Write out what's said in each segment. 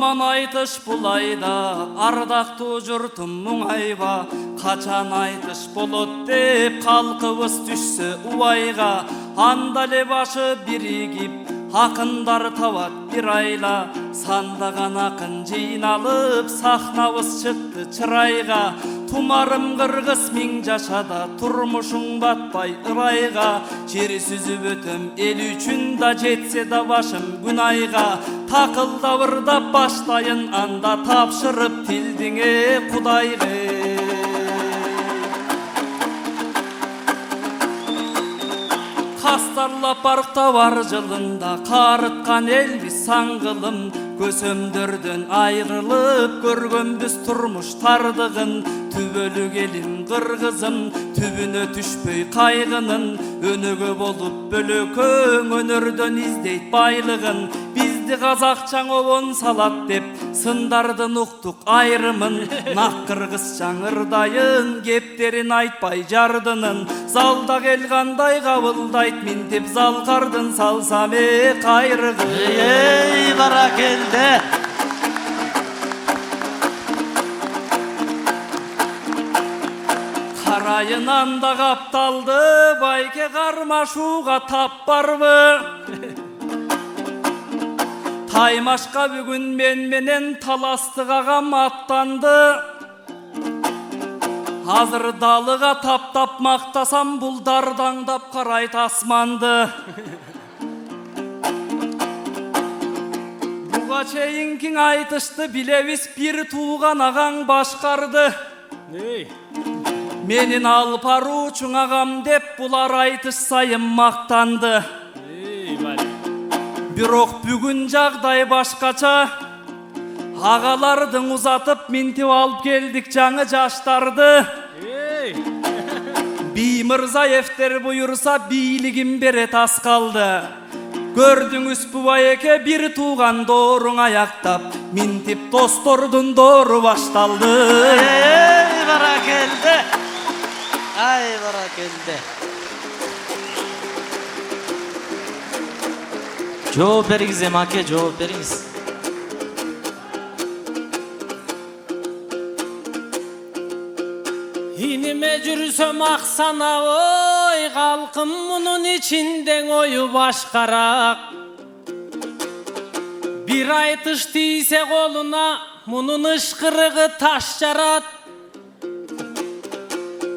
Аман айтыш бұл айда, ардақты жұртым мұңайба, қачан айтыш болот деп қалқыбыз түшсі уайға. Андале башы бірігіп, ақындар тават бір айла, сандаған ақын жиналып, сахнабыз шықты чырайға. Тумарым қырғыз миң жашада, турмушуң батпай ырайға. Жер сүзіп өтім ел үшін да, жетсе да башым күн айға. Тақылда бұрдап баштайын, анда тапшырып тілдіңе құдайғы. Қастарлап парықта бар жылында, қарытқан елбіз саңғылым. Көсөмдөрдөн айрылып, көргөнбүз турмуш тардыгын. Түбөлү келин кыргызым, түбүнө түшпөй кайгынын. Өнөгө болуп бөлөкөң, өнөрдөн издейт байлыгын. Бизди казакчаң обон салат деп, сындардын уктук айрымын. Нак кыргызчаң ырдайын, кептерин айтпай жардынын. Залда кел кандай кабылдайт, минтип залкардын салсам кайрыгы. Ey barakelde. Карайынан да капталды, байке кармашууга тап барбы? Таймашка бүгүн мен менен таластык агам аттанды. Азыр далыга таптап мактасам, бул дардаңдап карайт асманды. Буга чейин киң айтышты, билебиз бир тууган агаң башкарды. Менин алып баруучуң агам деп, булар айтыш сайын мактанды. Бирок бүгүн жагдай башкача. Агалардың узатып минтип алып келдик жаңы жаштарды. Биймырзаевтер буйурса бийлигин берет аз калды. Көрдүңүз бубайеке бир тууган дооруң аяктап, минтип достордун доору башталды. Ey barakelde. Ay barakelde. Жооп бериңиз эми аке, жооп бериңиз. İnime жүрсөm аксана, ой, калкым мунун ичиндең ою башкараак. Бир айтыш тийсе колуна, мунун ышкырыгы таш жарат.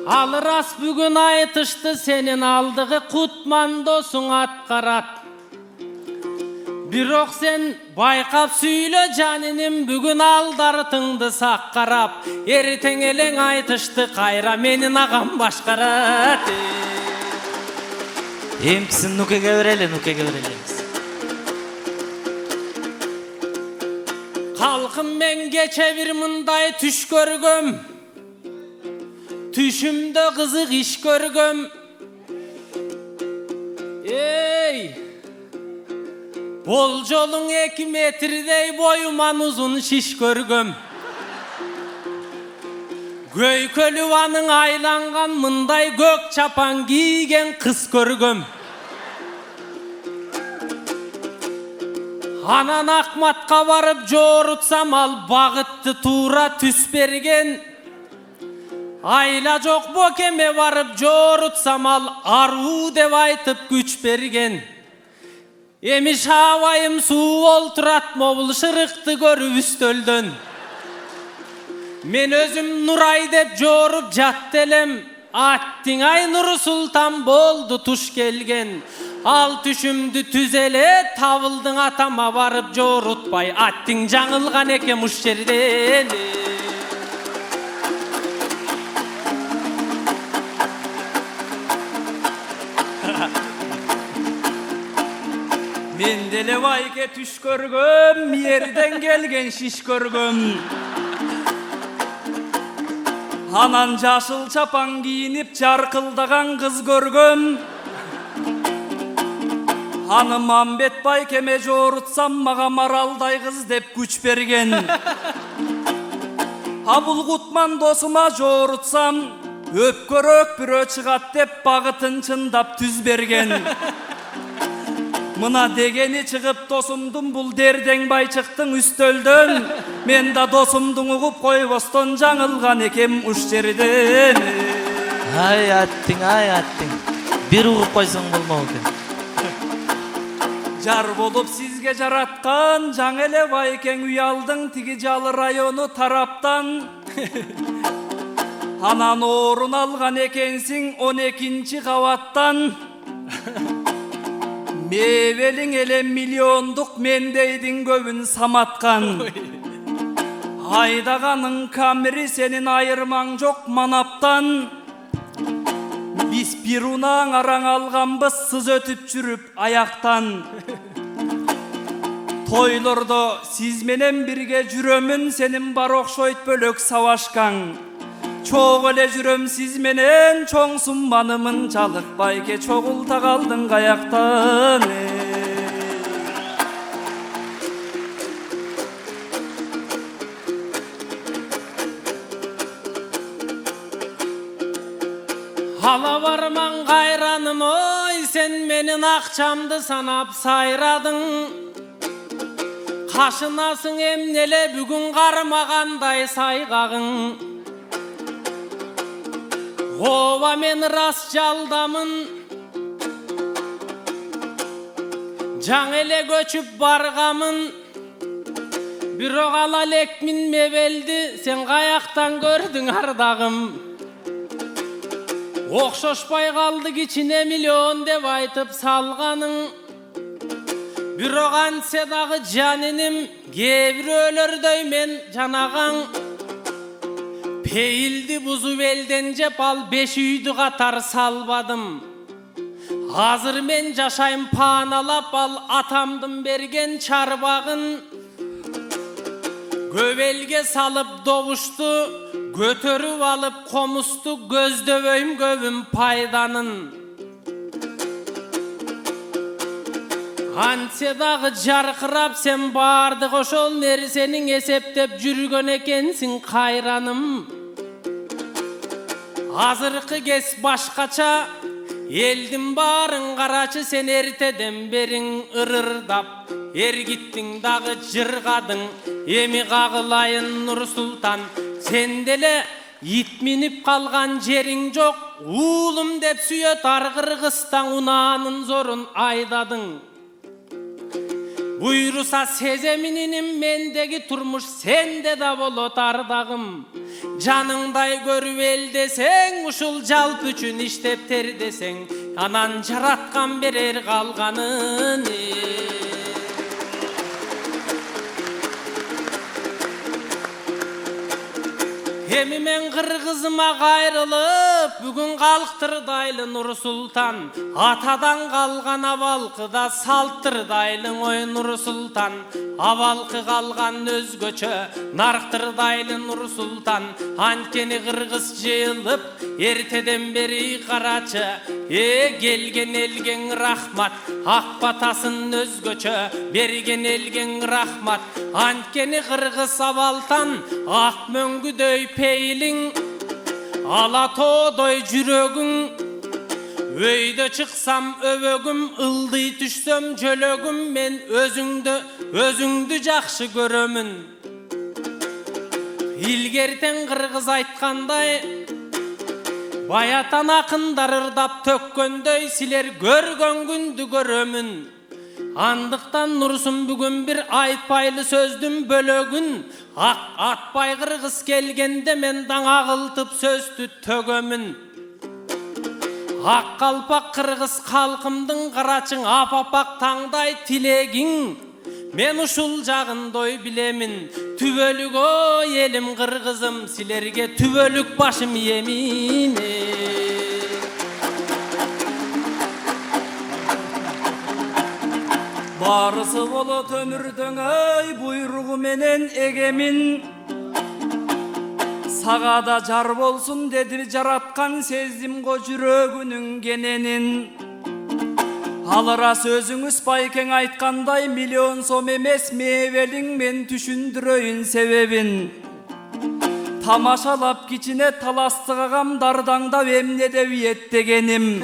Ал рас бүгүн айтышты, сенин алдыгы кутман досуң аткарат. Бирок сен байкап сүйлө жаниним, бүгүн алдарытыңды сак карап. Эртең элең айтышты кайра, менин агам башкарат. Эмкисин нукеге берели, нукеге берели. Калкым мен кече бир мындай түш көргөм. Түшүмдө кызык иш көргөм. Эй! Бол жолуң 2 метрдей боюман узун шиш көргөм. Көйкөлү аның айланган мындай көк чапан кийген кыз көргөм. Анан Акматка барып жоорутсам, ал багытты туура түс берген. Айла жок бокеме барып жоорутсам, ал аруу деп айтып күч берген. Эми шабайым суу олтурат, мобул шырыкты көрүп үстөлдөн. Мен өзүм Нурай деп жооруп жатты элем. Аттиң ай Нуру Султан болду туш келген. Ал түшүмдү түз эле, табылдың атама барып жоорутпай. Аттиң жаңылган экен уш жерден. Мен деле байке түш көргөм, ерден келген шиш көргөм. Анан жашыл чапан кийинип жаркылдаган кыз көргөм. Аны Мамбет байкеме жоорутсам, мага Маралдай кыз деп күч берген. Абул Кутман досума жоорутсам, өпкөрөк бирөө чыгат деп багытын чындап түз берген. Mına degeni çıkıp dosumdun bul derden bayçıktın üstölden. Men da dosumdun uğup koyboston жаңылgan ekem uş жерden. Ay attın. Bir uğup koysan bulma eкен. Jar bolup sizge jaratkan жаң ele байкең uyaldың tigi Жалы району тарапtan. Анан орун алган экенсиң 12-ci кабаттан. Мебелиң эле миллиондук мендейдин көбүн саматкан. Айдаганын камери сенин айырмаң жок манаптан. Биз бир унаң араң алганбыз сыз өтүп жүрүп аяктан. Тойлордо сиз менен бирге жүрөмүн, сенин бар окшойт бөлөк сабашкаң. Чоң эле жүрөм сиз менен, чоң сумманымын жалык байке чогулта калдың каяктан. Ала барман кайраным ой, sen менин акчамды санап сайрадың. Кашынасың эмнеле бүгүн кармагандай сайгагың. Ооба мен рас жалдамын. Жаң эле көчүп баргамын. Бирок ала элекмин мебелди, сен каяктан көрдүң ардагым. Окшошпай калды кичине миллион деп айтып салганың. Бирок антсе дагы жаниним, кээ бирөөлөрдөй мен жанагаң. Пейилди бузуп элден жеп ал 5 үйдү катар салбадым. Азыр мен жашайм пааналап ал атамдын берген чарбагын. Көп элге салып добушту, көтөрүп алып комусту, көздөбөйм көбүм пайданын. Антсе дагы жаркырап сен бардык ошол нерсенин эсептеп жүргөн экенсиң кайраным. Азыркы кез башкача, элдин баарын карачы, сен эртеден бериң ырырдап. Эргиттиң дагы жыргадың, эми кагылайын Нур Султан. Сен деле ит минип калган жериң жок, уулум деп сүйөт ар Кыргызстан унаанын зорун айдадың. Буйруса сеземининим мендеги турмуш сенде да болот ардагым. Жаныңдай көрүп элдесең, ушул жалпы үчүн иштеп тердесең, анан жараткан берер калганын. Эми мен кыргызыма кайрылып, бүгүн калктырдайлы Нур Султан. Атадан калган абалкыда салттырдайлы ой Нур Султан. Абалкы калган өзгөчө, нарктырдайлы Нур Султан. Анткени кыргыз жыйылып, эртеден бери карачы. Келген элген рахмат, ак батасын өзгөчө, берген элген рахмат. Анткени кыргыз абалтан, ак мөңгүдөй пейлиң, ала тоодой жүрөгүң. Өйдө чыксам өбөгүм, ылдый түшсөм жөлөгүм, мен өзүңдү жакшы көрөмүн. Илгертен кыргыз айткандай, баятан акындар ырдап төккөндөй, силер көргөн күндү көрөмүн. Андыктан Нурсун бүгүн бир айтпайлы сөздүн бөлөгүн, атпай кыргыз келгенде мен даң агылтып сөздү төгөмүн. Ак калпак кыргыз калкымдын карачың апапак таңдай тилегиң. Мен ушул жагындой билемин, түбөлүк ой элим кыргызым, силерге түбөлүк башым иемин. Барысы болот өмүрдөң ай буйругу менен эгемин. Сагада жар болсун деди жараткан, сездим го жүрөгүнүн кененин. Алыра сөзүңүз байкең айткандай, миллион сом эмес мебелиң, мен түшүндүрөйүн себебин. Тамашалап кичине таластыгам дардаңдап эмне деп иеттегеним.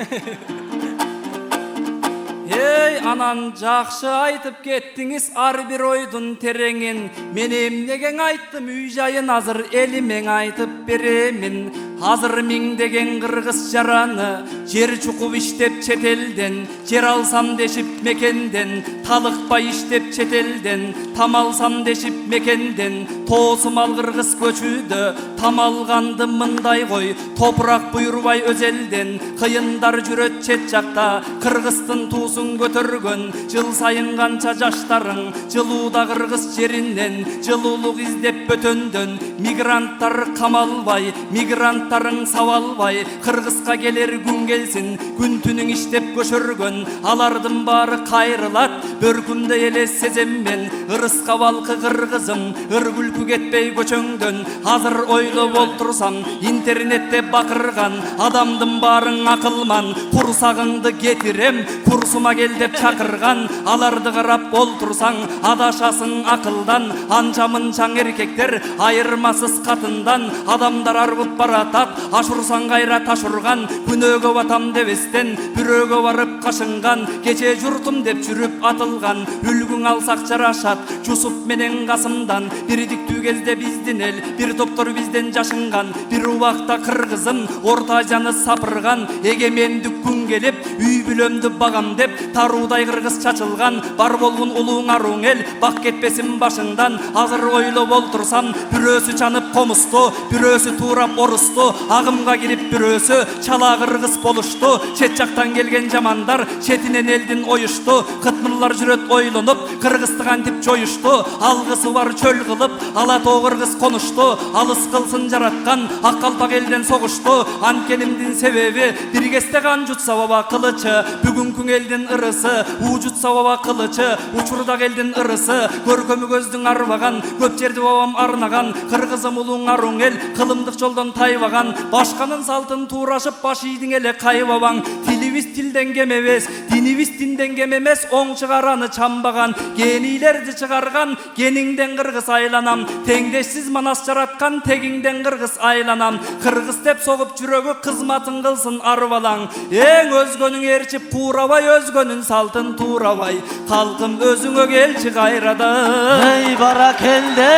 Ey anan жақшы айтып кеттіңіз ар bir ойдun тереңін. Мен эмнеген айттым үй жайын азыр элимең айтып беремін. Азыр миңдеген кыргыз жараны жер чукуп иштеп четелден, жер алсам дешип мекенден, талыкпай иштеп четелден, там алсам дешип мекенден, тоосумал кыргыз көчүүдө там алганды мындай кой, топурак буйрубай өз элден, кыйындар жүрөт чет жакта кыргыздын туусун көтөргөн. Жыл сайын канча жаштарың жылууда кыргыз жеринен, жылуулук издеп бөтөндөн, мигранттар камалбай, мигранттарың сабалбай, кыргызга келер күн келсин, күн түнүң иштеп көшөргөн, алардын баары кайрылат, бөркүмдө эле сезем мен, ырыска балкы кыргызым, ыр күлкү кетпей көчөңдөн. Азыр ойлоп олтурсам, интернетте бакырган адамдын баарын акылман, курсагыңды кетирем, курсума кел деп чакырган, аларды карап олтурсаң, адашасың акылдан, анча мынчаң эркектер айырмасыз катындан, адамдар аргып баратат, ашурсаң кайра ташурган, күнөөгө батам дебестен бирөөгө барып кашынган, кече журтум деп жүрүп атылган, үлгүң алсак жарашат, Жусуп менен Касымдан, бир диктүү кезде биздин эл, бир топтор бизден жашынган, бир убакта кыргызым Орто Азияны сапырган, эгемендик күн келип, үй бүлөмдү багам деп, таруудай кыргыз чачылган, бар болгун улууң аруң эл, бак кетпесин башыңдан. Азыр ойлоп олтурсам, бирөөсү чанып комусту, бирөөсү туурап орусту, агымга кирип бирөөсү чала кыргыз болушту. Чет жактан келген жамандар четинен элдин оюшту, кытмырлар жүрөт ойлонуп, кыргызды кантип жоюшту. Алгысы бар чөл кылып, ала тоо кыргыз конушту, алыс кылсын жараткан ак калпак элден согушту. Анткенимдин себеби бир кезде кан жутса баба кылычы, бүгүнкү элдин ырысы, уу жутса баба кылычы, учурда элдин ырысы, көркөмү көздүң арбаган, көп жерди бабам арнаган, кыргызым улуң аруң эл, кылымдык жолдон тайбаган, башканын салтын туурашып баш ийдиң эле кайбабаң. Тилибиз тилден кем эмес, динибиз динден кем эмес, оң чыгараны чамбаган, генийлерди чыгарган, гениңден кыргыз айланам, теңдешсиз манас жараткан, тегиңден кыргыз айланам. Кыргыз деп согуп жүрөгү кызматын кылсын ар балаң, эң өзгөнүң ээрчип куурабай, өзгөнүн салтын туурабай, калкым өзүңө келчи кайрадан. Ey баракелде,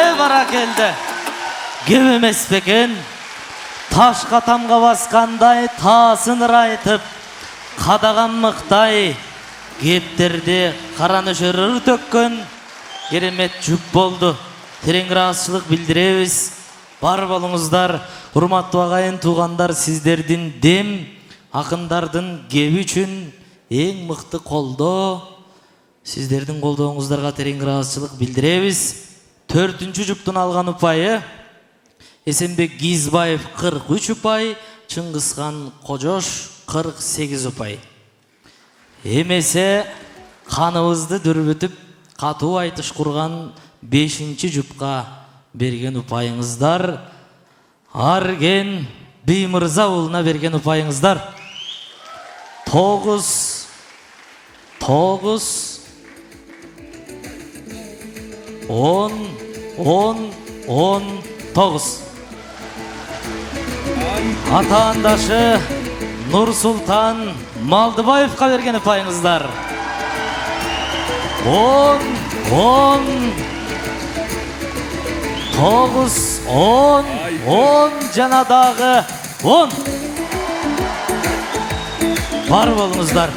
кем эмес бекен, ташка тамга баскандай таасын ырайтып, кадаган мыктай, кептерди кара нөшөр төккөн керемет жүк болду. Терең ыраазычылык билдиребиз. Бар болуңуздар, урматтуу агайын туугандар, сиздердин дем, акындардын кеби үчүн эң мыкты колдоо. Сиздердин колдооңуздарга терең ыраазычылык билдиребиз. 4-чү жуптун алган упайы Эсенбек Гизбаев 43 упай, Чыңгызхан Кожош 48 упай. Эмесе каныбызды дүрбүтүп катуу айтыш курган 5-чи жупка берген упайыңыздар, Арген Беймырза уулуна берген упайыңыздар 9 19. Атаандашы Нурсултан Малдыбаевка берген упайыңыздар 10 жана дагы 10. Бар болуңуздар.